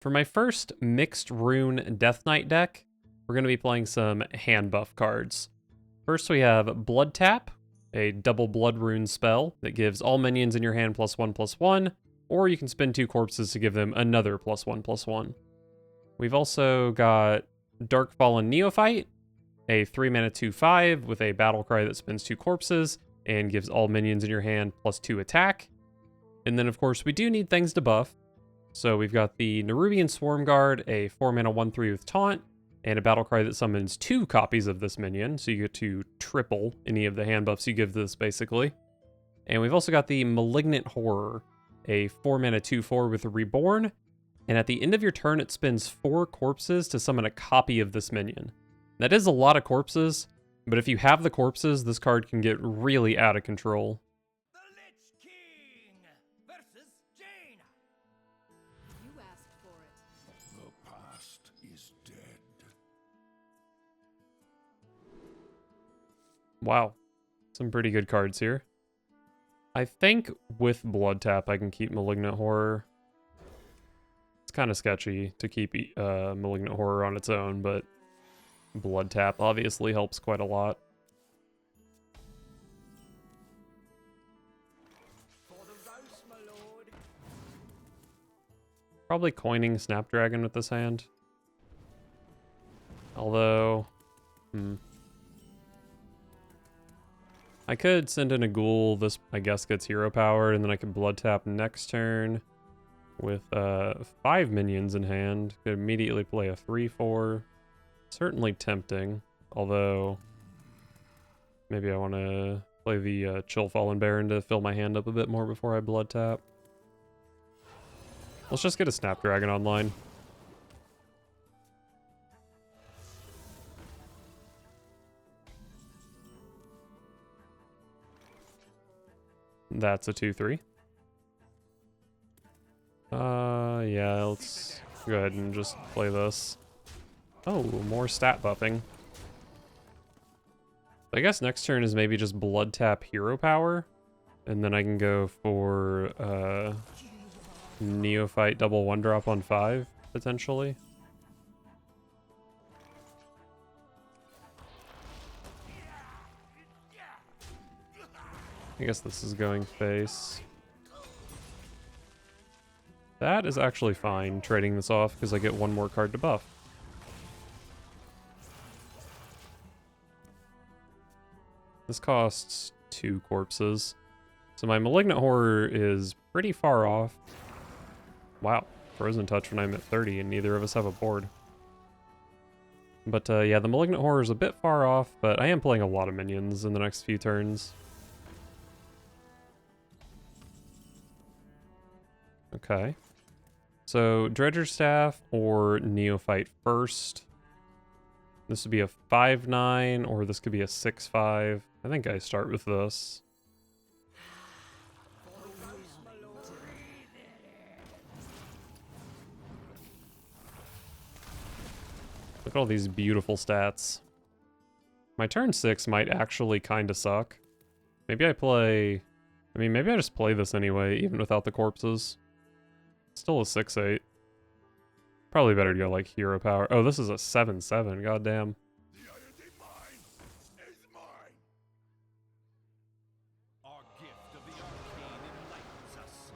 For my first mixed rune Death Knight deck, we're going to be playing some hand buff cards. First we have Blood Tap, a double blood rune spell that gives all minions in your hand +1/+1, or you can spend 2 corpses to give them another +1/+1. We've also got Darkfallen Neophyte, a 3-mana 2/5 with a battle cry that spends 2 corpses and gives all minions in your hand +2 attack. And then of course we do need things to buff. So we've got the Nerubian Swarmguard, a 4-mana 1/3 with taunt, and a battle cry that summons 2 copies of this minion, so you get to triple any of the hand buffs you give this, basically. And we've also got the Malignant Horror, a 4-mana 2/4 with a Reborn, and at the end of your turn it spends 4 corpses to summon a copy of this minion. That is a lot of corpses, but if you have the corpses, this card can get really out of control. The Lich King versus Jaina. You asked for it. The past is dead. Wow, some pretty good cards here. I think with Blood Tap I can keep Malignant Horror. It's kind of sketchy to keep Malignant Horror on its own, but Blood Tap obviously helps quite a lot. For the roast, my lord. Probably coining Snapdragon with this hand. Although, I could send in a ghoul. This, I guess, gets hero power, and then I can Blood Tap next turn with 5 minions in hand. Could immediately play a 3/4. Certainly tempting, although maybe I want to play the Chill Fallen Baron to fill my hand up a bit more before I Blood Tap. Let's just get a Snapdragon online. That's a 2/3. Yeah, let's go ahead and just play this. Oh, more stat buffing. I guess next turn is maybe just Blood Tap hero power, and then I can go for Neophyte double 1-drop on 5, potentially. I guess this is going face. That is actually fine, trading this off, because I get 1 more card to buff. This costs 2 corpses. So my Malignant Horror is pretty far off. Wow, Frozen Touch when I'm at 30 and neither of us have a board. But yeah, the Malignant Horror is a bit far off, but I am playing a lot of minions in the next few turns. Okay. So Dredger's Staff or Neophyte first. This would be a 5/9, or this could be a 6/5. I think I start with this. Look at all these beautiful stats. My turn 6 might actually kind of suck. Maybe I play... I mean, maybe I just play this anyway, even without the corpses. Still a 6/8. Probably better to go like hero power. Oh, this is a 7/7. Goddamn. The iron divine is mine. Our gift of the arcane enlightens us.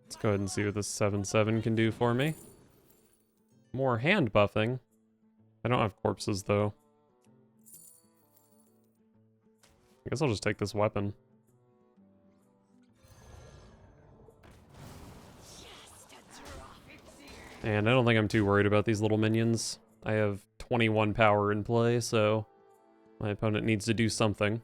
Let's go ahead and see what this 7/7 can do for me. More hand buffing. I don't have corpses, though. I guess I'll just take this weapon. And I don't think I'm too worried about these little minions. I have 21 power in play, so my opponent needs to do something.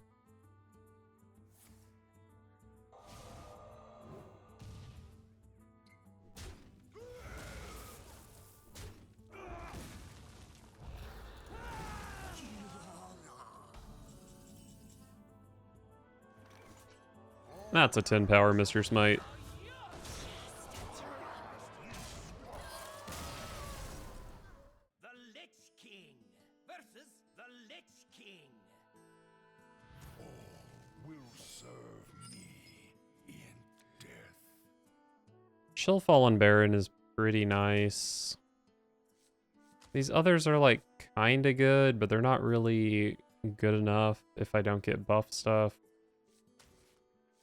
That's a 10 power Mr. Smite. The versus the Lich King. Will serve me in death. Chill Fallen Baron is pretty nice. These others are like kinda good, but they're not really good enough if I don't get buff stuff.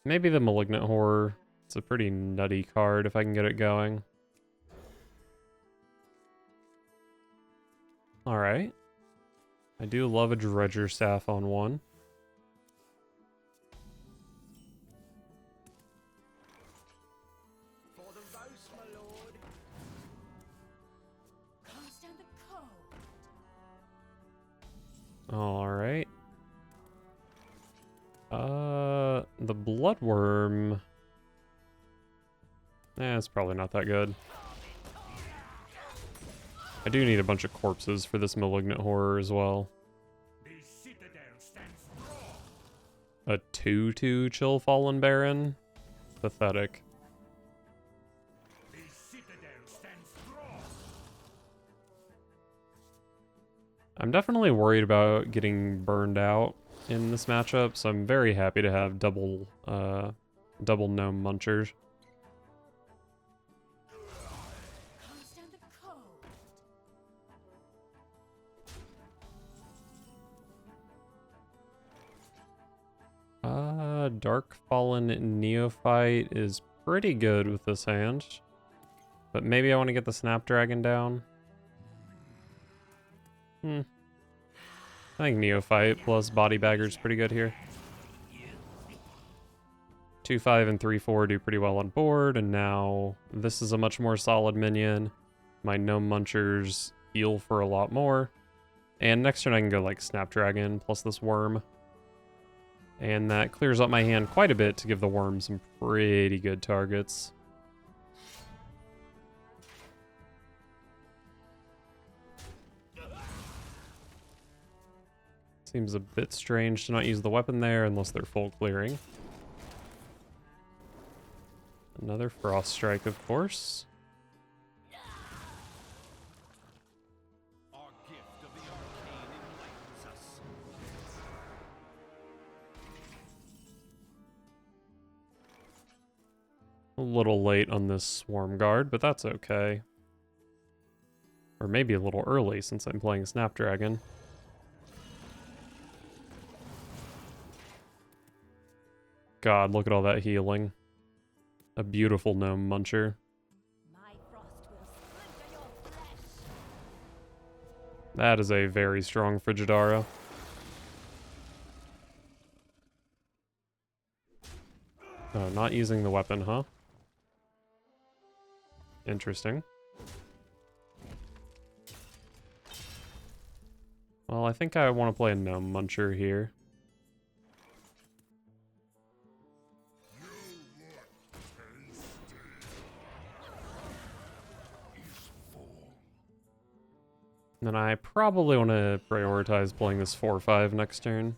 Maybe the Malignant Horror. It's a pretty nutty card if I can get it going. Alright. I do love a Dredger Staff on one. For the roast, my lord. Can't stand the cold. Alright. The Bloodworm. It's probably not that good. I do need a bunch of corpses for this Malignant Horror as well. The citadel stands strong. A 2/2 Chill Fallen Baron? Pathetic. The citadel stands strong. I'm definitely worried about getting burned out in this matchup, so I'm very happy to have double Gnome Munchers. Can't stand the cold. Dark Fallen Neophyte is pretty good with this hand. But maybe I want to get the Snapdragon down. I think Neophyte plus Body Bagger is pretty good here. 2/5 and 3/4 do pretty well on board, and now this is a much more solid minion. My Gnome Munchers heal for a lot more. And next turn I can go like Snapdragon plus this Worm. And that clears up my hand quite a bit to give the Worm some pretty good targets. Seems a bit strange to not use the weapon there unless they're full clearing. Another Frost Strike, of course. Our gift of the arcane enlightens us. A little late on this Swarmguard, but that's okay. Or maybe a little early since I'm playing Snapdragon. God, look at all that healing. A beautiful Gnome Muncher. My frost will splinter your flesh. That is a very strong Frigidara. Oh, not using the weapon, huh? Interesting. Well, I think I want to play a Gnome Muncher here. Then I probably want to prioritize playing this 4/5 next turn.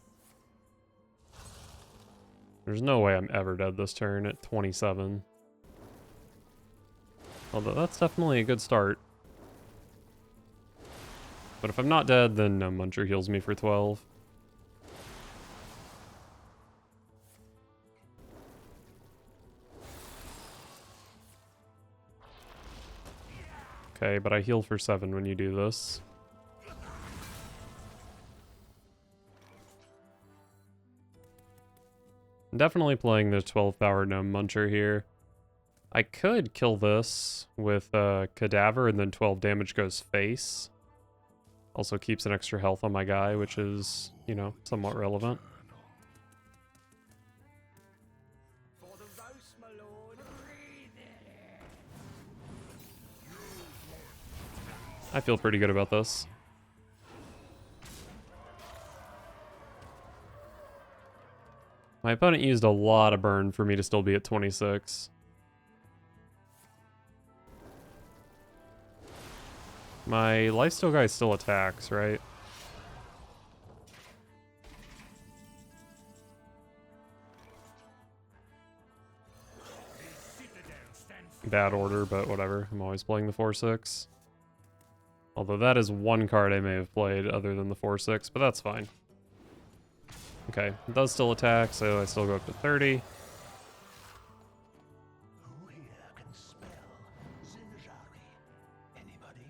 There's no way I'm ever dead this turn at 27. Although that's definitely a good start. But if I'm not dead, then Gnome Muncher heals me for 12. Okay, but I heal for 7 when you do this. I'm definitely playing the 12 power Gnome Muncher here. I could kill this with Cadaver and then 12 damage goes face. Also keeps an extra health on my guy, which is, you know, somewhat relevant. For the roast, my lord. Breathe it in. I feel pretty good about this. My opponent used a lot of burn for me to still be at 26. My lifesteal guy still attacks, right? Bad order, but whatever. I'm always playing the 4/6. Although that is one card I may have played other than the 4/6, but that's fine. Okay, it does still attack, so I still go up to 30. Who here can spell Zinjari? Anybody?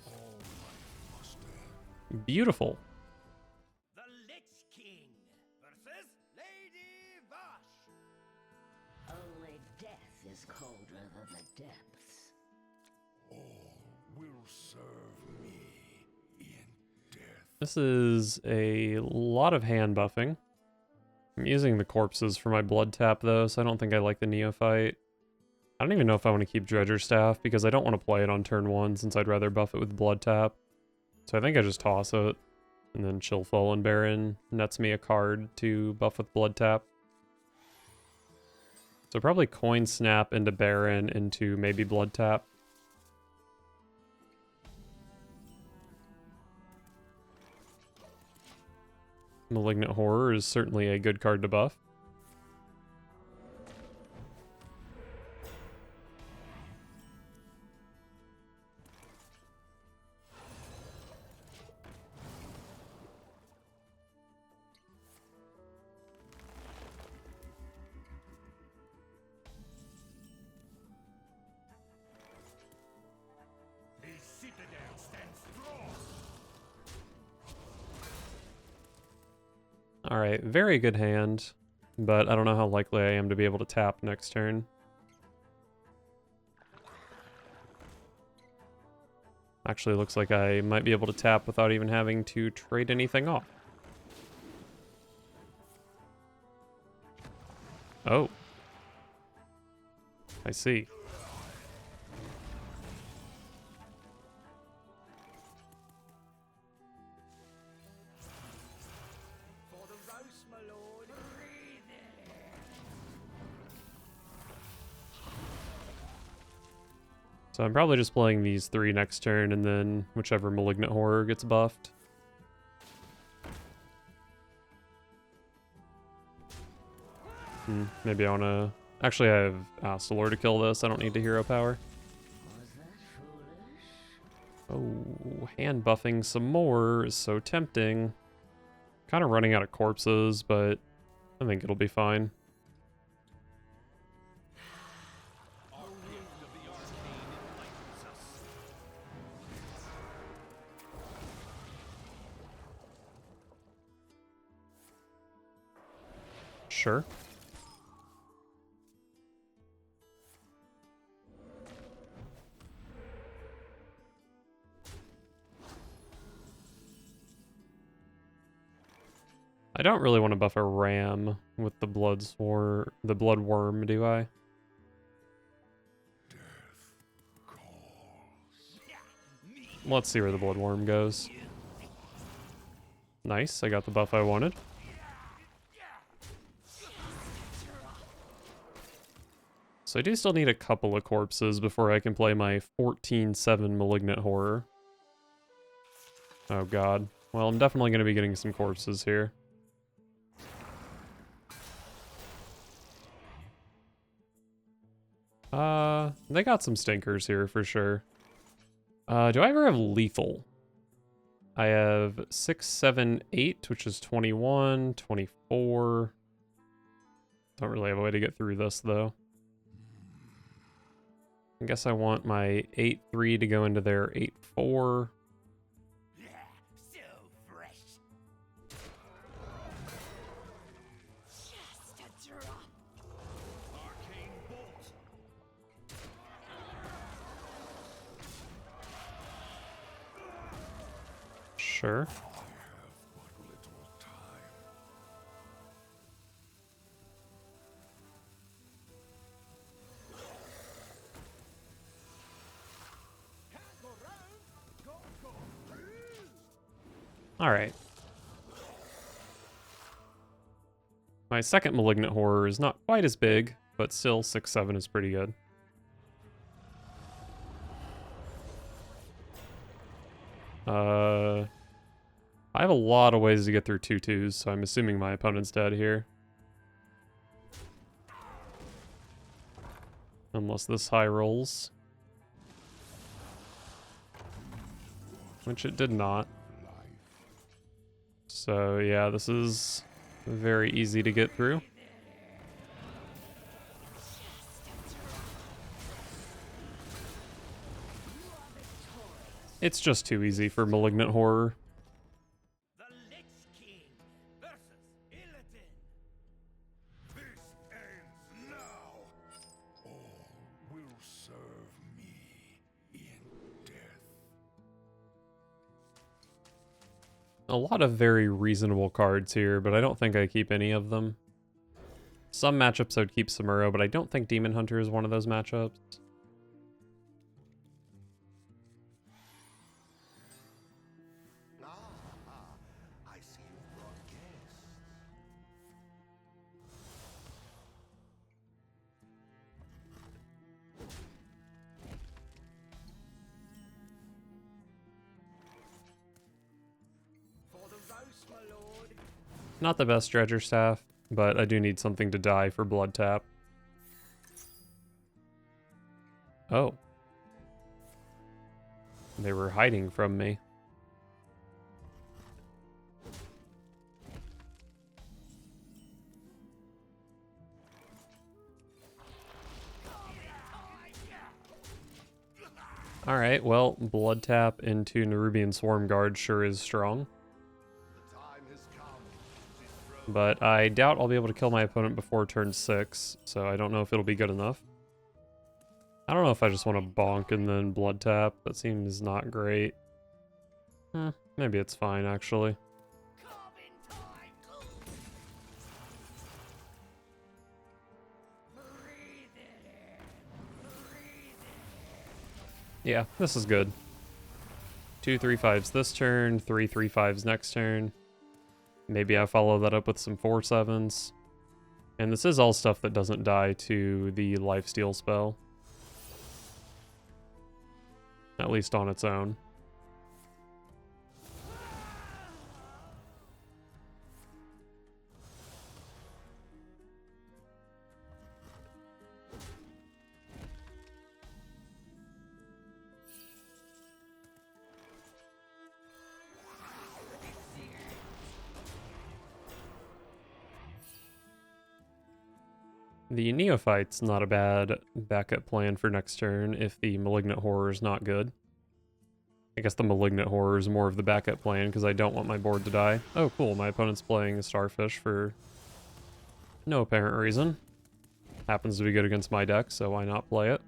All life must end. Beautiful. The Lich King versus Lady Vash. Only death is colder than the depths. All will serve me in death. This is a lot of hand buffing. I'm using the corpses for my blood tap though, so I don't think I like the neophyte. I don't even know if I want to keep Dredger Staff because I don't want to play it on turn 1 since I'd rather buff it with blood tap. So I think I just toss it, and then Chill Fallen Baron nets me a card to buff with blood tap. So probably Coin Snap into Baron into maybe blood tap. Malignant Horror is certainly a good card to buff. The Citadel stands strong. Alright, very good hand, but I don't know how likely I am to be able to tap next turn. Actually, looks like I might be able to tap without even having to trade anything off. Oh. I see. For the roast, my lord. Breathe in. So I'm probably just playing these 3 next turn, and then whichever Malignant Horror gets buffed. Maybe I want to... Actually, I have Astalor to kill this. I don't need to hero power. Was that foolish? Oh, hand buffing some more is so tempting. Kind of running out of corpses, but I think it'll be fine. Our gift of the arcane enlightens us. Sure. I don't really want to buff a ram with the the blood worm, do I? Death calls. Let's see where the blood worm goes. Nice, I got the buff I wanted. So I do still need a couple of corpses before I can play my 14/7 Malignant Horror. Oh god. Well, I'm definitely going to be getting some corpses here. They got some stinkers here for sure. Do I ever have lethal? I have 6, 7, 8, which is 21, 24. Don't really have a way to get through this though. I guess I want my 8-3 to go into their 8-4. So fresh. Just a drop. Arcane bolt. Sure. I have but little time. Can't go round. Go, go. Alright. My second Malignant Horror is not quite as big, but still 6-7 is pretty good. I have a lot of ways to get through 2/2s, so I'm assuming my opponent's dead here. Unless this high rolls. which it did not. life. So yeah, this is very easy to get through. It's just too easy for Malignant Horror. The Lich King versus Illidan. This ends now. All will serve me in death. A lot of very reasonable cards here, but I don't think I keep any of them. Some matchups I would keep Samuro, but I don't think Demon Hunter is one of those matchups. I see you brought guests. For the roast, my lord. Not the best Dredger Staff, but I do need something to die for Blood Tap. Oh. They were hiding from me. Alright, well, Blood Tap into Nerubian Swarmguard sure is strong. The time has come. But I doubt I'll be able to kill my opponent before turn 6, so I don't know if it'll be good enough. I don't know if I just want to bonk and then Blood Tap. That seems not great. Maybe it's fine, actually. Yeah, this is good. 2 3/5s this turn, 3 3/5s next turn. Maybe I follow that up with some 4/7s. And this is all stuff that doesn't die to the lifesteal spell. At least on its own. The Neophyte's not a bad backup plan for next turn if the Malignant Horror is not good. I guess the Malignant Horror is more of the backup plan because I don't want my board to die. Oh cool, my opponent's playing a Starfish for no apparent reason. Happens to be good against my deck, so why not play it?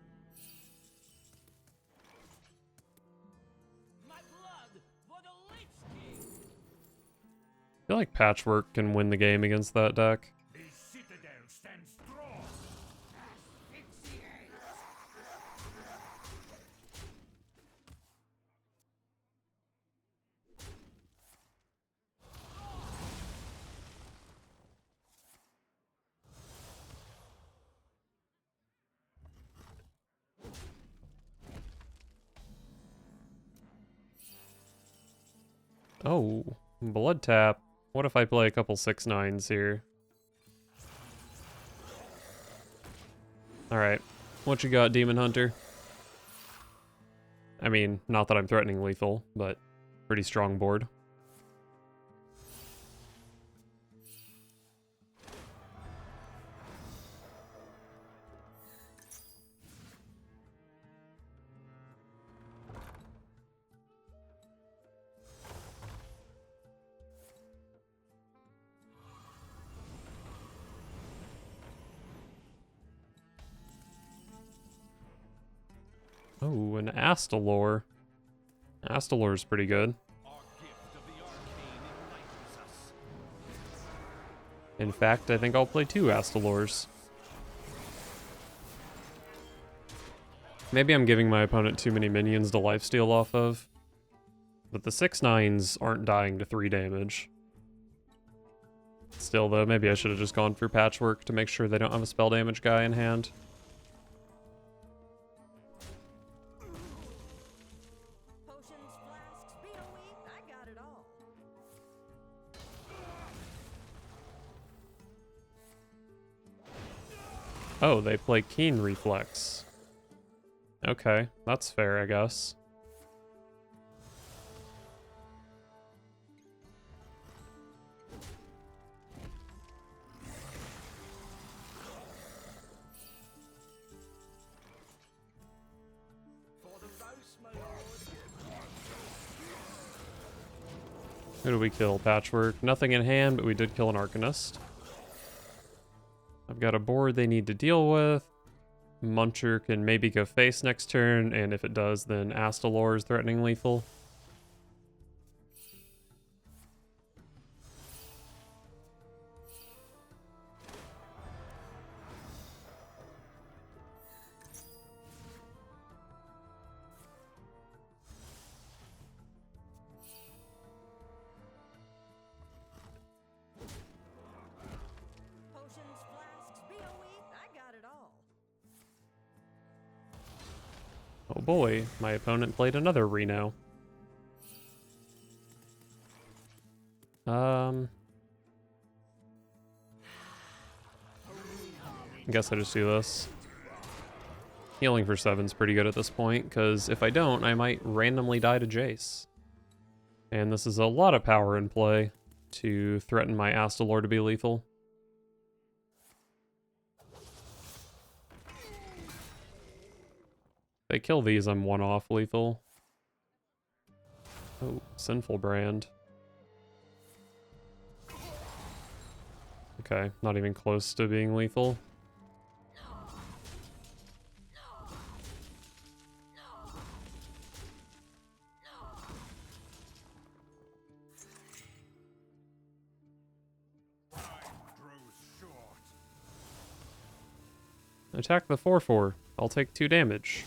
My blood for the Lich King. I feel like Patchwork can win the game against that deck. The citadel stands strong. Oh, Blood Tap. What if I play a couple 6/9s here? Alright, what you got, Demon Hunter? I mean, not that I'm threatening lethal, but pretty strong board. Oh, an Astalor. Astalor's pretty good. Our gift of the arcane enlightens us. In fact, I think I'll play 2 Astalors. Maybe I'm giving my opponent too many minions to lifesteal off of. But the 6/9s aren't dying to 3 damage. Still though, maybe I should have just gone for Patchwork to make sure they don't have a spell damage guy in hand. Potions, flasks, BOE, I got it all. Oh, they play Keen Reflex. Okay, that's fair, I guess. Who do we kill? Patchwork. Nothing in hand, but we did kill an Arcanist. I've got a board they need to deal with. Muncher can maybe go face next turn, and if it does, then Astalor is threatening lethal. Potions, flasks, BOE, I got it all. Oh boy, my opponent played another Reno. I guess I just do this. Healing for 7's pretty good at this point, because if I don't, I might randomly die to Jace. And this is a lot of power in play to threaten my Astalor to be lethal. If they kill these, I'm one off lethal. Oh, Sinful Brand. Okay, not even close to being lethal. Attack the 4/4. I'll take 2 damage.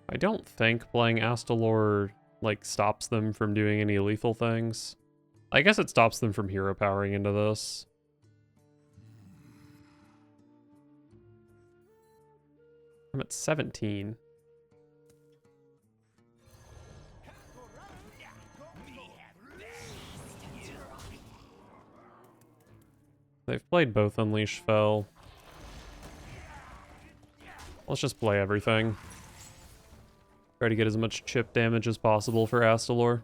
I don't think playing Astalor, like, stops them from doing any lethal things. I guess it stops them from hero powering into this. I'm at 17. They've played both Unleash Fell. Let's just play everything. Try to get as much chip damage as possible for Astalor.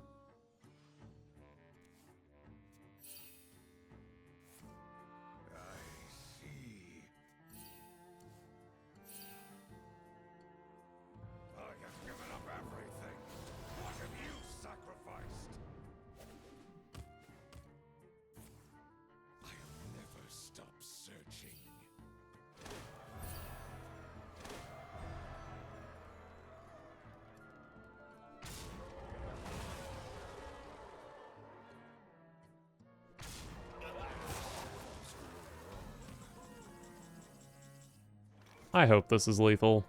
I hope this is lethal.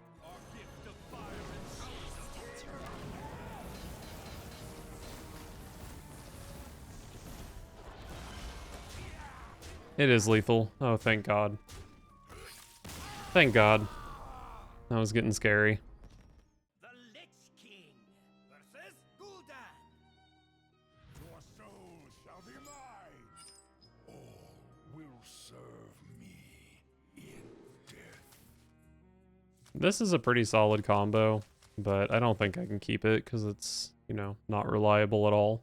It is lethal. Oh, thank God. Thank God. That was getting scary. The Lich King versus Gul'dan. Your soul shall be mine. All will serve me in death. This is a pretty solid combo, but I don't think I can keep it because it's, you know, not reliable at all.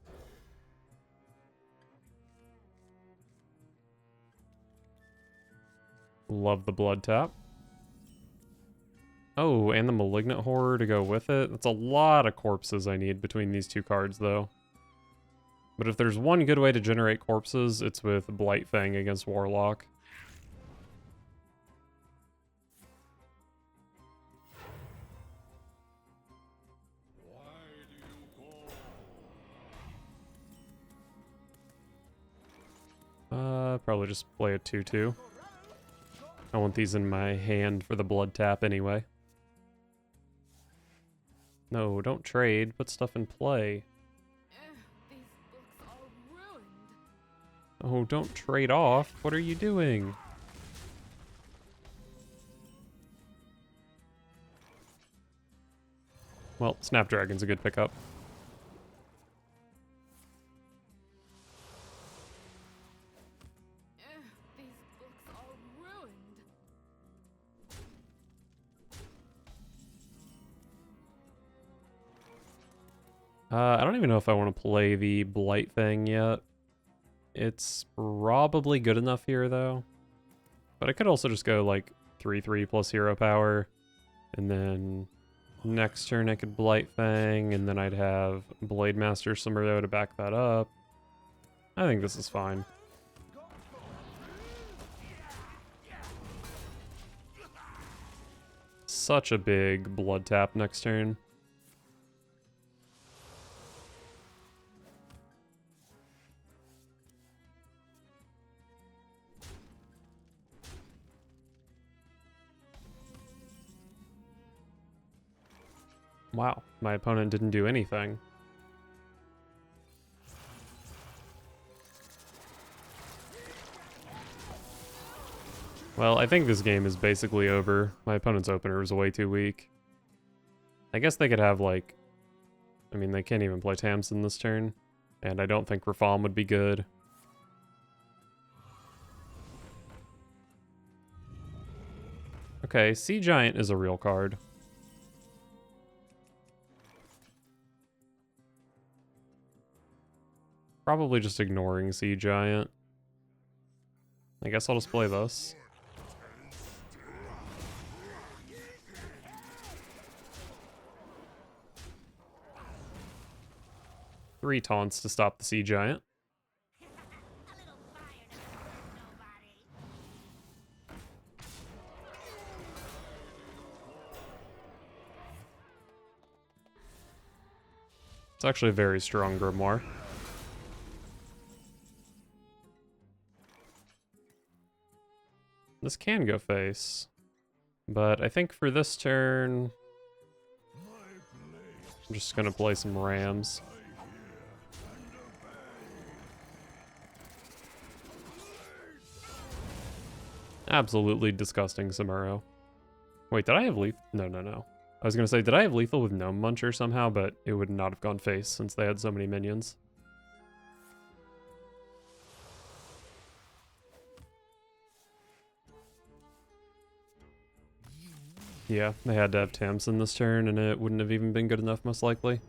Love the blood tap. Oh, and the Malignant Horror to go with it. That's a lot of corpses I need between these two cards, though. But if there's one good way to generate corpses, it's with Blightfang against Warlock. Probably just play a 2/2. I want these in my hand for the blood tap anyway. No, don't trade. Put stuff in play. These books are ruined. Oh, don't trade off. What are you doing? Well, Snapdragon's a good pickup. These books are ruined. I don't even know if I want to play the Blight thing yet. It's probably good enough here, though. But I could also just go, like, 3/3 plus hero power. And then next turn I could Blight Fang, and then I'd have Blade Master Summerdo to back that up. I think this is fine. Such a big blood tap next turn. Wow, my opponent didn't do anything. Well, I think this game is basically over. My opponent's opener was way too weak. I guess they could have, like... I mean, they can't even play Tamsin this turn. And I don't think Rafam would be good. Okay, Sea Giant is a real card. Probably just ignoring Sea Giant. I guess I'll just play this. Three taunts to stop the Sea Giant. It's actually a very strong Grimoire. This can go face, but I think for this turn, I'm just gonna play some Rams. Absolutely disgusting Samuro. Wait, did I have lethal? No. I was gonna say, did I have lethal with Gnome Muncher somehow, but it would not have gone face since they had so many minions. Yeah, they had to have Tamsin this turn, and it wouldn't have even been good enough, most likely.